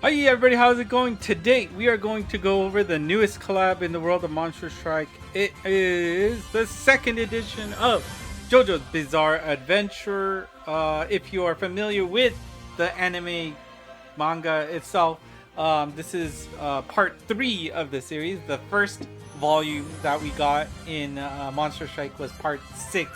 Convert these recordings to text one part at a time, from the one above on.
Hi everybody, how's it going? Today we are going to go over the newest collab in the world of Monster Strike. It is the second edition of JoJo's Bizarre Adventure. If you are familiar with the anime manga itself, this is part 3 of the series. The first volume that we got in Monster Strike was part 6.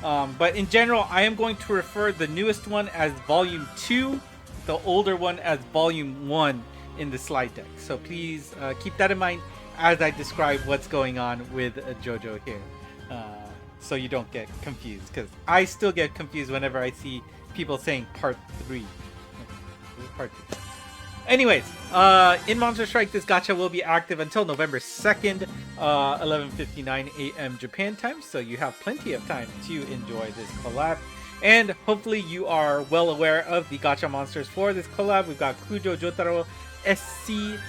But in general, I am going to refer the newest one as volume 2, the older one as volume 1 in the slide deck. So please keep that in mind as I describe what's going on with JoJo here, so you don't get confused, because I still get confused whenever I see people saying part 3. Part 2. Anyways, in Monster Strike, this gacha will be active until November 2nd, 11:59 a.m. Japan time, so you have plenty of time to enjoy this collab. And hopefully you are well aware of the gacha monsters for this collab. We've got Kujo Jotaro, SC,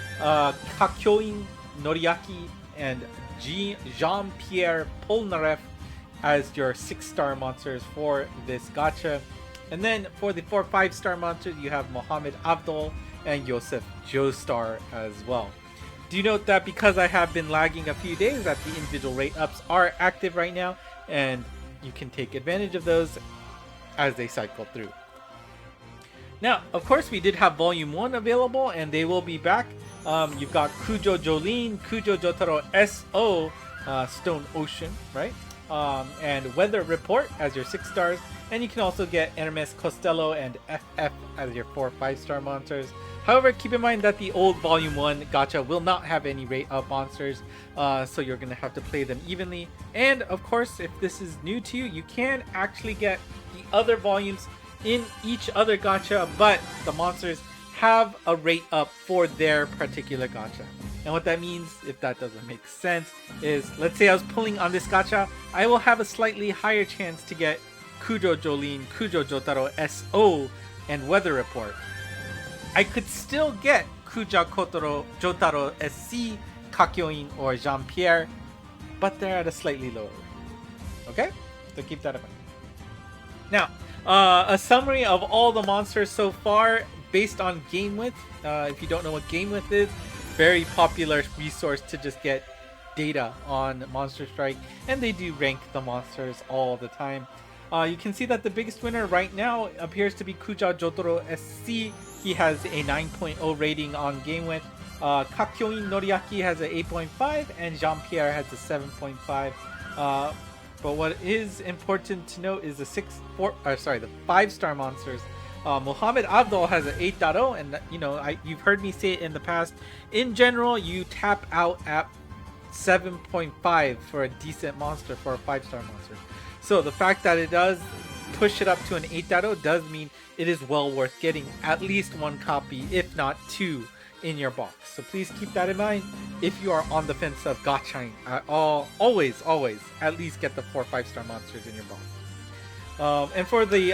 Kakyoin Noriaki, and Jean-Pierre Polnareff as your 6-star monsters for this gacha. And then for the 4 5-star monsters, you have Mohammed Abdul and Yosef Joestar as well. Do note that because I have been lagging a few days, that the individual rate ups are active right now, and you can take advantage of those as they cycle through. Now, of course, we did have Volume 1 available, and they will be back. You've got Kujo Jolene, Kujo Jotaro SO, Stone Ocean, right? And Weather Report as your 6 stars. And you can also get Hermes Costello and FF as your 4 5-star monsters. However, keep in mind that the old Volume 1 gacha will not have any rate up monsters, so you're going to have to play them evenly. And of course, if this is new to you, you can actually get the other volumes in each other gacha, but the monsters have a rate up for their particular gacha. And what that means, if that doesn't make sense, is let's say I was pulling on this gacha, I will have a slightly higher chance to get Kujo Jolene, Kujo Jotaro SO, and Weather Report. I could still get Kuja Jotaro SC, Kakyoin, or Jean-Pierre, but they're at a slightly lower rate. Okay? So keep that in mind. Now, a summary of all the monsters so far based on GameWith. If you don't know what GameWith is, very popular resource to just get data on Monster Strike, and they do rank the monsters all the time. You can see that the biggest winner right now appears to be Kuja Jotaro SC. He has a 9.0 rating on GameWith. Kakyoin Noriaki has an 8.5, and Jean-Pierre has a 7.5. But what is important to note is the 5-star monsters. Mohammed Abdul has an 8.0, and you've heard me say it in the past. In general, you tap out at 7.5 for a decent monster, for a 5-star monster. So the fact that it does push it up to an 8.0 does mean it is well worth getting at least 1 copy, if not 2, in your box. So please keep that in mind if you are on the fence of gachaing at all. Always at least get the 4 5-star monsters in your box. And for the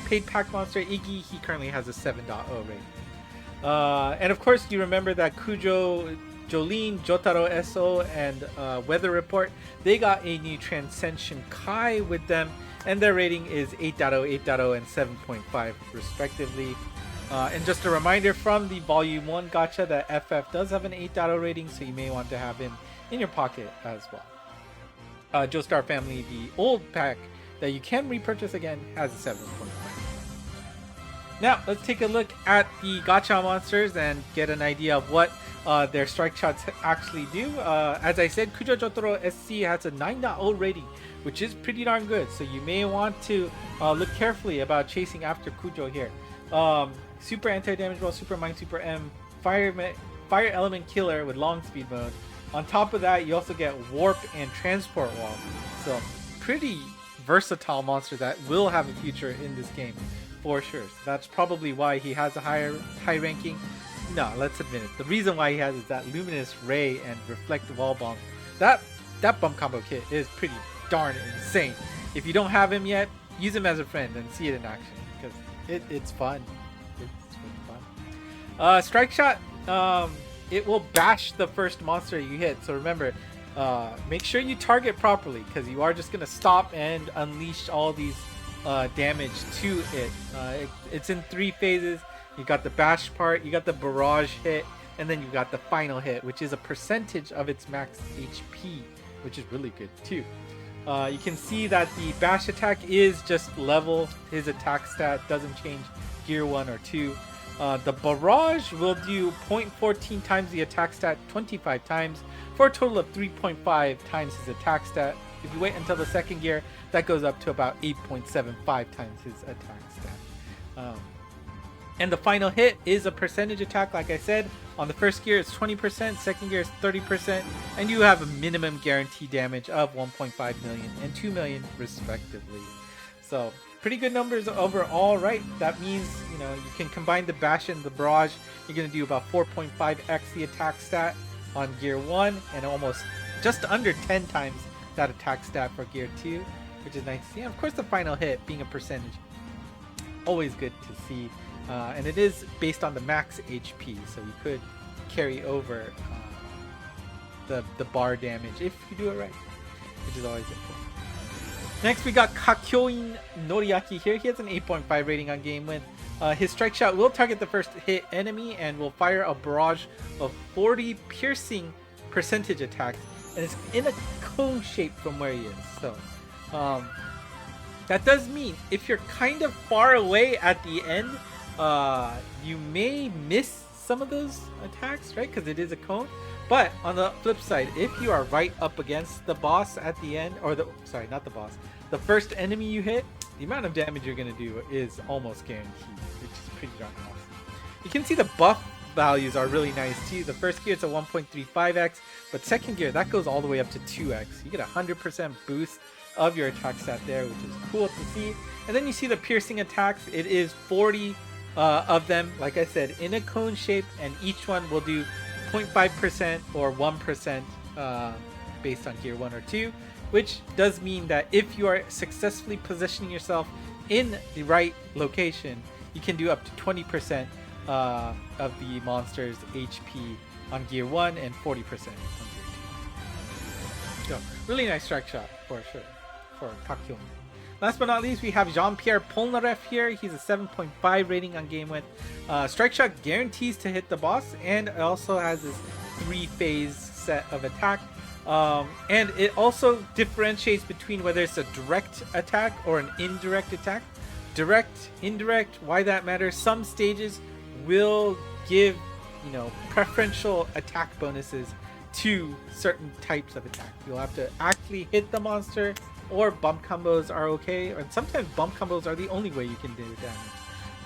paid pack monster Iggy, he currently has a 7.0 rating. And of course, you remember that Kujo Jolene, Jotaro SO, and Weather Report, they got a new Transcension Kai with them, and their rating is 8.0, 8.0, and 7.5 respectively. And just a reminder from the Volume 1 gacha that FF does have an 8.0 rating, so you may want to have him in your pocket as well. Joestar Family, the old pack that you can repurchase again, has a 7.5. Now, let's take a look at the gacha monsters and get an idea of what their strike shots actually do. As I said, Kujo Jotaro SC has a 9.0 rating, which is pretty darn good, so you may want to look carefully about chasing after Kujo here. Super anti-damage roll, super mind, super M, fire element killer with long speed mode. On top of that, you also get warp and transport wall. So pretty versatile monster that will have a future in this game for sure. So that's probably why he has a high ranking. No, let's admit it. The reason why he has is that Luminous Ray and Reflect Wall Bomb. That bump combo kit is pretty darn insane. If you don't have him yet, use him as a friend and see it in action, because it's fun. It's really fun. Strike shot, it will bash the first monster you hit. So remember, make sure you target properly, because you are just going to stop and unleash all these damage to it. It's in 3 phases. You got the bash part, you got the barrage hit, and then you got the final hit, which is a percentage of its max HP, which is really good too. You can see that the bash attack is just level. His attack stat doesn't change gear 1 or 2. The barrage will do 0.14 times the attack stat 25 times for a total of 3.5 times his attack stat. If you wait until the second gear, that goes up to about 8.75 times his attack stat. And the final hit is a percentage attack, like I said. On the first gear, it's 20%, second gear is 30%, and you have a minimum guarantee damage of 1.5 million and 2 million, respectively. So, pretty good numbers overall, right? That means, you know, you can combine the bash and the barrage. You're going to do about 4.5x the attack stat on gear 1, and almost just under 10 times that attack stat for gear 2, which is nice to see. And of course, the final hit being a percentage, always good to see. And it is based on the max HP, so you could carry over the bar damage if you do it right, which is always important. Next, we got Kakyoin Noriaki here. He has an 8.5 rating on GameWith. His strike shot will target the first hit enemy and will fire a barrage of 40 piercing percentage attacks, and it's in a cone shape from where he is. So that does mean if you're kind of far away at the end, you may miss some of those attacks, right? Because it is a cone. But on the flip side, if you are right up against the boss at the end, or not the boss, the first enemy you hit, the amount of damage you're going to do is almost guaranteed, which is pretty darn awesome. You can see the buff values are really nice too. The first gear, it's a 1.35x, but second gear, that goes all the way up to 2x. You get a 100% boost of your attack stat there, which is cool to see. And then you see the piercing attacks. It is 40 of them, like I said, in a cone shape, and each one will do 0.5% or 1% based on gear 1 or 2, which does mean that if you are successfully positioning yourself in the right location, you can do up to 20% of the monster's HP on gear 1 and 40% on gear 2. So, really nice strike shot for sure for Kakyoin. Last but not least, we have Jean-Pierre Polnareff here. He's a 7.5 rating on GameWith. Strike shot guarantees to hit the boss, and it also has this 3-phase set of attack. And it also differentiates between whether it's a direct attack or an indirect attack. Direct, indirect, why that matters. Some stages will give, you know, preferential attack bonuses to certain types of attack. You'll have to actually hit the monster, or bump combos are okay, and sometimes bump combos are the only way you can do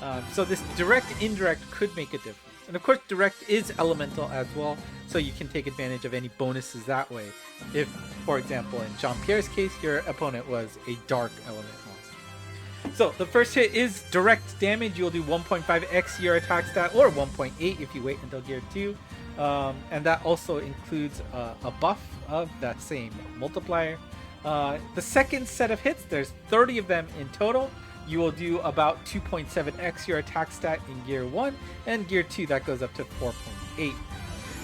damage. So this direct indirect could make a difference. And of course, direct is elemental as well, so you can take advantage of any bonuses that way. If, for example, in Jean-Pierre's case, your opponent was a dark element monster. So the first hit is direct damage. You'll do 1.5x your attack stat, or 1.8 if you wait until gear 2. And that also includes a buff of that same multiplier. The second set of hits, there's 30 of them in total. You will do about 2.7x your attack stat in gear 1, and gear 2 that goes up to 4.8.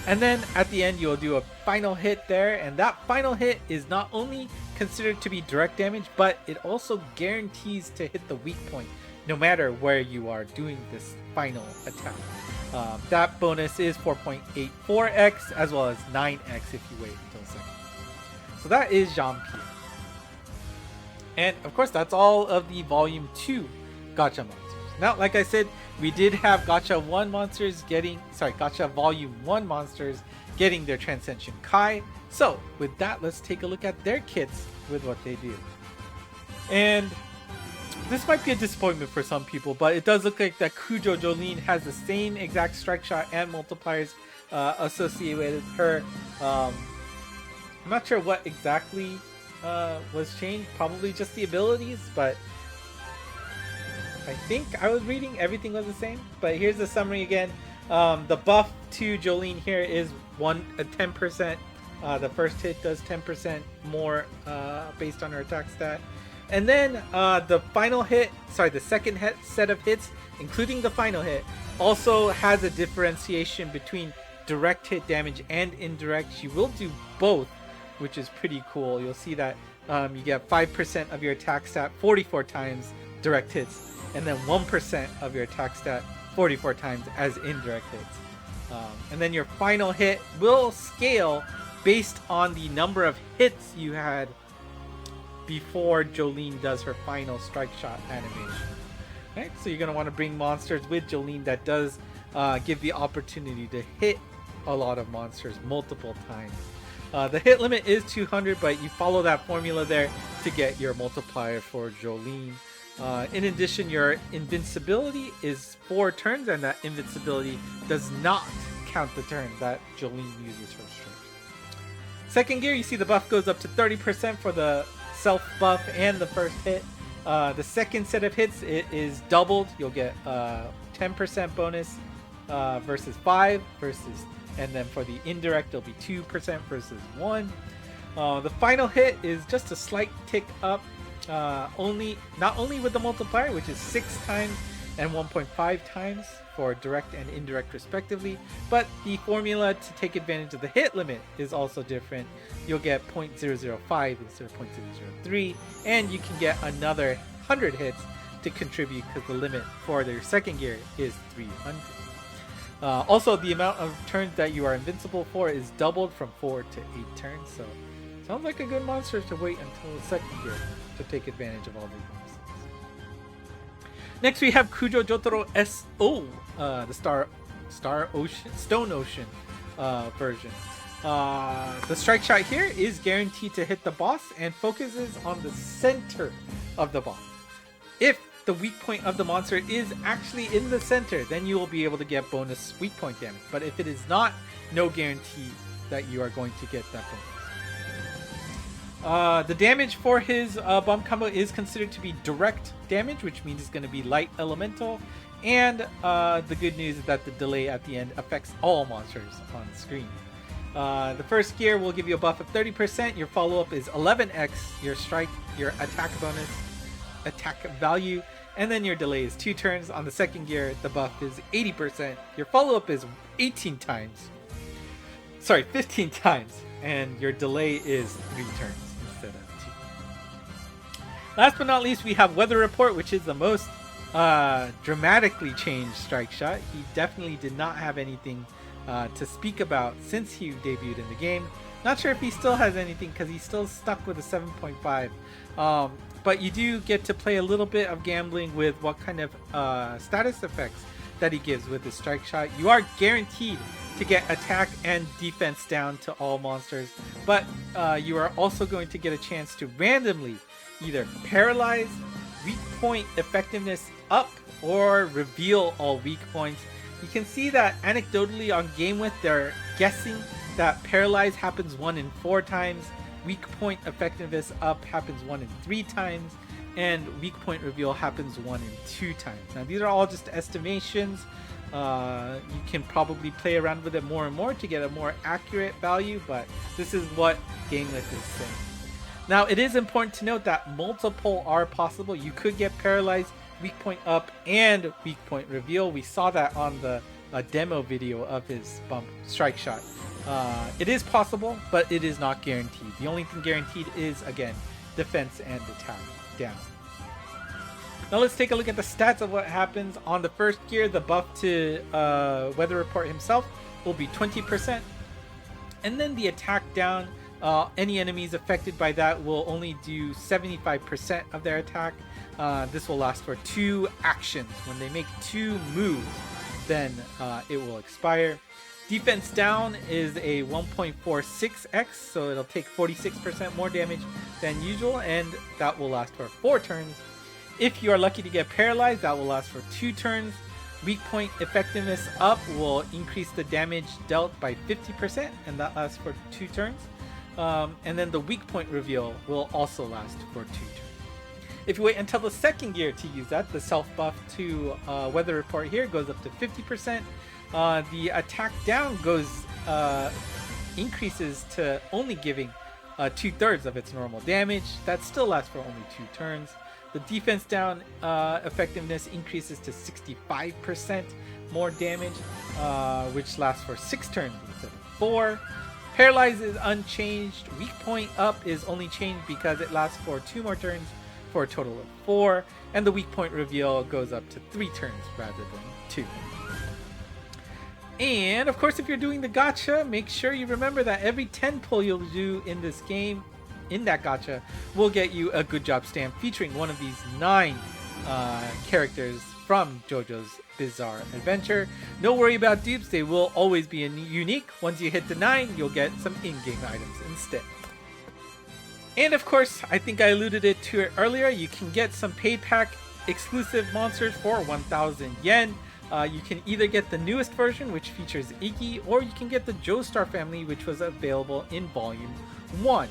And then at the end, you'll do a final hit there, and that final hit is not only considered to be direct damage, but it also guarantees to hit the weak point no matter where you are doing this final attack. That bonus is 4.84x as well as 9x if you wait until second. So that is Jean-Pierre. And of course, that's all of the Volume 2 gacha monsters. Now, like I said, we did have gacha Volume 1 monsters getting their Transcension Kai. So with that, let's take a look at their kits with what they do. And this might be a disappointment for some people, but it does look like that Kujo Jolene has the same exact strike shot and multipliers associated with her. I'm not sure what exactly was changed, probably just the abilities, but I think I was reading everything was the same. But here's the summary again. The buff to Jolene here is 10%. The first hit does 10% more based on her attack stat. And then the final hit, the second set of hits, including the final hit, also has a differentiation between direct hit damage and indirect. She will do both, which is pretty cool. You'll see that you get 5% of your attack stat 44 times direct hits, and then 1% of your attack stat 44 times as indirect hits. And then your final hit will scale based on the number of hits you had before Jolene does her final strike shot animation. Right? So you're going to want to bring monsters with Jolene that does give the opportunity to hit a lot of monsters multiple times. The hit limit is 200, but you follow that formula there to get your multiplier for Jolene. In addition, your invincibility is 4 turns, and that invincibility does not count the turn that Jolene uses her strike. Second gear, you see the buff goes up to 30% for the self buff and the first hit. The second set of hits, it is doubled. You'll get 10% bonus versus 5 versus, and then for the indirect, it'll be 2% versus 1. The final hit is just a slight tick up, not only with the multiplier, which is 6 times and 1.5 times for direct and indirect respectively, but the formula to take advantage of the hit limit is also different. You'll get 0.005 instead of 0.003, and you can get another 100 hits to contribute because the limit for their second gear is 300. Also, the amount of turns that you are invincible for is doubled from 4 to 8 turns, so sounds like a good monster to wait until the second gear to take advantage of all these bonuses. Next we have Kujo Jotaro SO, the Stone Ocean version. The strike shot here is guaranteed to hit the boss and focuses on the center of the boss. If the weak point of the monster is actually in the center, then you will be able to get bonus weak point damage. But if it is not, no guarantee that you are going to get that bonus. The damage for his bomb combo is considered to be direct damage, which means it's going to be light elemental. And the good news is that the delay at the end affects all monsters on screen. The first gear will give you a buff of 30%. Your follow-up is 11x your strike, your attack bonus, attack value, and then your delay is 2 turns. On the second gear, the buff is 80%. Your follow-up is 15 times, and your delay is 3 turns instead of 2. Last but not least, we have Weather Report, which is the most dramatically changed strike shot. He definitely did not have anything to speak about since he debuted in the game. Not sure if he still has anything because he's still stuck with a 7.5. But you do get to play a little bit of gambling with what kind of status effects that he gives with his strike shot. You are guaranteed to get attack and defense down to all monsters, but you are also going to get a chance to randomly either paralyze, weak point effectiveness up, or reveal all weak points. You can see that anecdotally on GameWith, they're guessing that paralyze happens 1 in 4 times, weak point effectiveness up happens 1 in 3 times, and weak point reveal happens 1 in 2 times. Now these are all just estimations. You can probably play around with it more and more to get a more accurate value, but this is what GameWith is saying. Now it is important to note that multiple are possible. You could get paralyzed, weak point up, and weak point reveal. We saw that on the demo video of his bump strike shot. It is possible, but it is not guaranteed. The only thing guaranteed is, again, defense and attack down. Now let's take a look at the stats of what happens. On the first gear, the buff to Weather Report himself will be 20%. And then the attack down, any enemies affected by that will only do 75% of their attack. This will last for 2 actions. When they make 2 moves, then it will expire. Defense down is a 1.46x, so it'll take 46% more damage than usual, and that will last for 4 turns. If you are lucky to get paralyzed, that will last for 2 turns. Weak point effectiveness up will increase the damage dealt by 50%, and that lasts for 2 turns. And then the weak point reveal will also last for 2 turns. If you wait until the second gear to use that, the self buff to Weather Report here goes up to 50%. The attack down increases to only giving 2/3 of its normal damage. That still lasts for only 2 turns. The defense down effectiveness increases to 65% more damage, which lasts for 6 turns instead of 4. Paralyze is unchanged. Weak point up is only changed because it lasts for 2 more turns for a total of 4. And the weak point reveal goes up to 3 turns rather than too. And of course, if you're doing the gacha, make sure you remember that every 10 pull you'll do in this game, in that gacha, will get you a good job stamp featuring one of these 9 characters from JoJo's Bizarre Adventure. No worry about dupes, they will always be unique. Once you hit the 9, you'll get some in-game items instead. And of course, I think I alluded to it earlier, you can get some paid pack exclusive monsters for 1,000 yen. You can either get the newest version, which features Iggy, or you can get the Joestar family, which was available in Volume 1.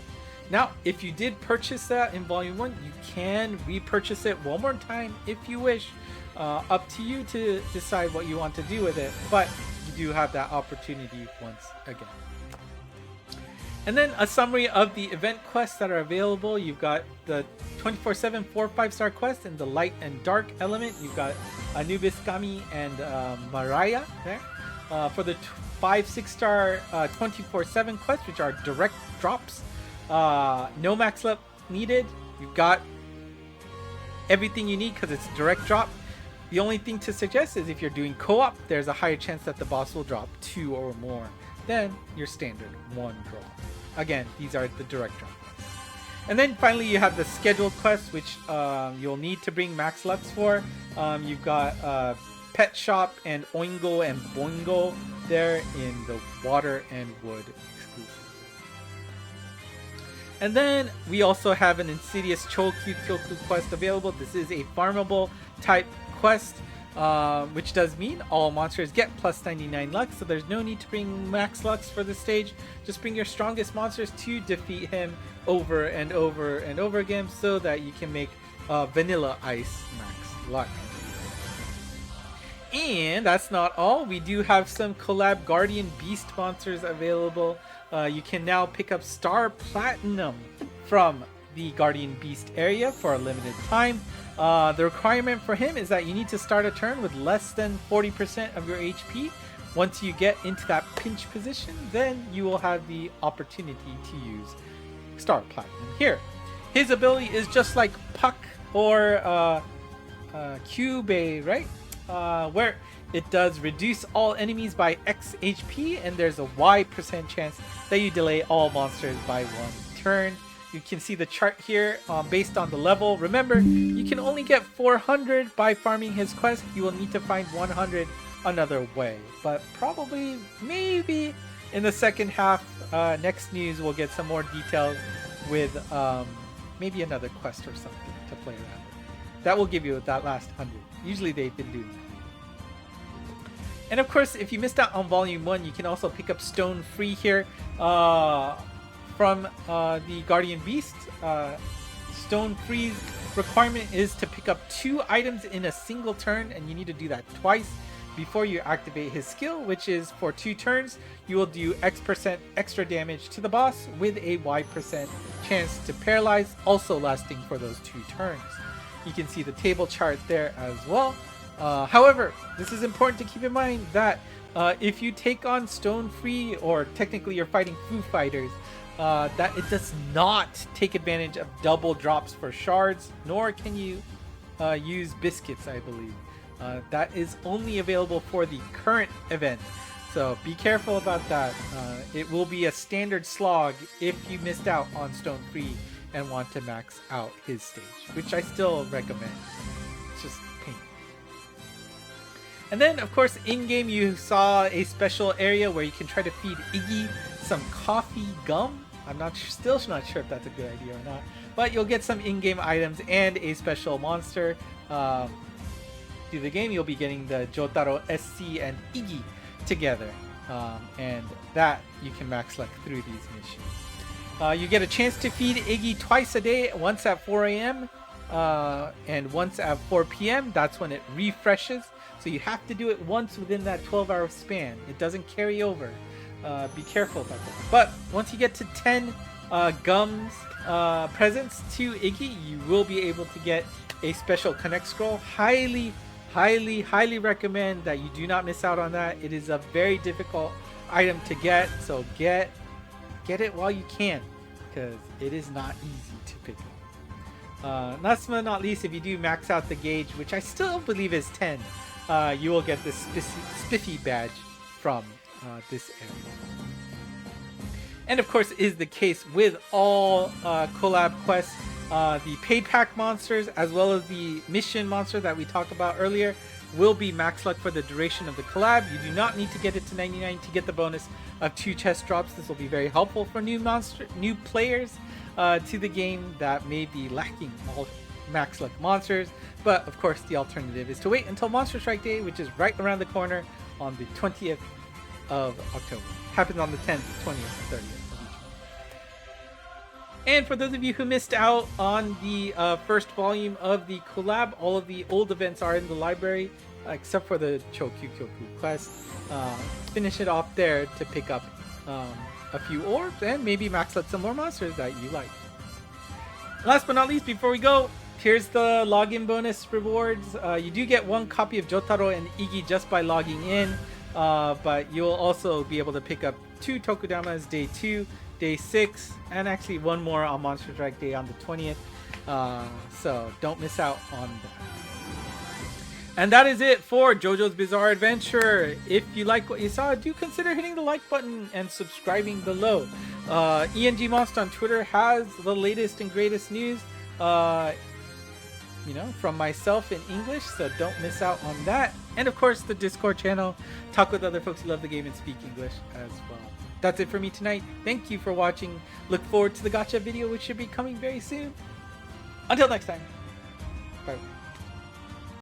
Now, if you did purchase that in Volume 1, you can repurchase it one more time if you wish. Up to you to decide what you want to do with it, but you do have that opportunity once again. And then a summary of the event quests that are available. You've got the 24/7 4 5-star quest in the light and dark element. You've got Anubis Kami and Mariah there. For the 5 6-star 24/7 quests, which are direct drops, no max up needed. You've got everything you need because it's direct drop. The only thing to suggest is if you're doing co-op, there's a higher chance that the boss will drop 2 or more than your standard 1 drop. Again, these are the direct drop quests. And then finally you have the scheduled quests, which you'll need to bring max lux for. You've got Pet Shop and Oingo and Boingo there in the water and wood exclusive. And then we also have an Insidious Chokyu Kyoku quest available. This is a farmable type quest, which does mean all monsters get plus 99 lux, so there's no need to bring max lux for this stage. Just bring your strongest monsters to defeat him over and over and over again so that you can make Vanilla Ice max lux. And that's not all. We do have some Collab Guardian Beast monsters available. You can now pick up Star Platinum from the Guardian Beast area for a limited time. The requirement for him is that you need to start a turn with less than 40% of your HP. Once you get into that pinch position, then you will have the opportunity to use Star Platinum here. His ability is just like Puck or Cube, right? Where it does reduce all enemies by X HP, and there's a Y% chance that you delay all monsters by 1 turn. You can see the chart here based on the level. Remember, you can only get 400 by farming his quest. You will need to find 100 another way. But probably, maybe in the second half, next news, we'll get some more details with maybe another quest or something to play around with. That will give you that last 100. Usually they've been doing that. And of course, if you missed out on Volume 1, you can also pick up Stone Free here. From the Guardian Beast. Stone Free's requirement is to pick up 2 items in a single turn, and you need to do that twice before you activate his skill, which is for 2 turns. You will do X% extra damage to the boss with a Y% chance to paralyze, also lasting for those 2 turns. You can see the table chart there as well. However, this is important to keep in mind that if you take on Stone Free, or technically you're fighting Foo Fighters, that it does not take advantage of double drops for shards, nor can you use biscuits, I believe. That is only available for the current event, so be careful about that. It will be a standard slog if you missed out on Stone Free and want to max out his stage, which I still recommend. It's just pain. And then, of course, in-game you saw a special area where you can try to feed Iggy some coffee gum. I'm still not sure if that's a good idea or not, but you'll get some in-game items and a special monster. Through the game, you'll be getting the Jotaro SC and Iggy together, and that you can max luck through these missions. You get a chance to feed Iggy twice a day, once at 4 a.m. And once at 4 p.m. That's when it refreshes, so you have to do it once within that 12-hour span. It doesn't carry over. Be careful about that. But once you get to 10 gums presents to Iggy, you will be able to get a special connect scroll. Highly recommend that you do not miss out on that. It is a very difficult item to get, so get it while you can, because it is not easy to pick up. Last but not least, if you do max out the gauge, which I still believe is 10, you will get this spiffy badge from this area. And of course is the case with all collab quests. The paid pack monsters as well as the mission monster that we talked about earlier will be max luck for the duration of the collab. You do not need to get it to 99 to get the bonus of 2 chest drops. This will be very helpful for new players to the game that may be lacking all max luck monsters. But of course the alternative is to wait until Monster Strike Day, which is right around the corner on the 20th of October. Happens on the 10th, 20th, 30th. And for those of you who missed out on the first volume of the collab, all of the old events are in the library, except for the Chokyukyoku quest. Finish it off there to pick up a few orbs and maybe max out some more monsters that you like. Last but not least, before we go, here's the login bonus rewards. You do get 1 copy of Jotaro and Iggy just by logging in, but you'll also be able to pick up 2 Tokudamas Day 2, Day 6, and actually 1 more on Monster Strike Day on the 20th. So don't miss out on that. And that is it for JoJo's Bizarre Adventure. If you like what you saw, do consider hitting the like button and subscribing below. ENG Monst on Twitter has the latest and greatest news, from myself in English, so don't miss out on that. And of course, the Discord channel. Talk with other folks who love the game and speak English as well. That's it for me tonight. Thank you for watching. Look forward to the gacha video, which should be coming very soon. Until next time. Bye.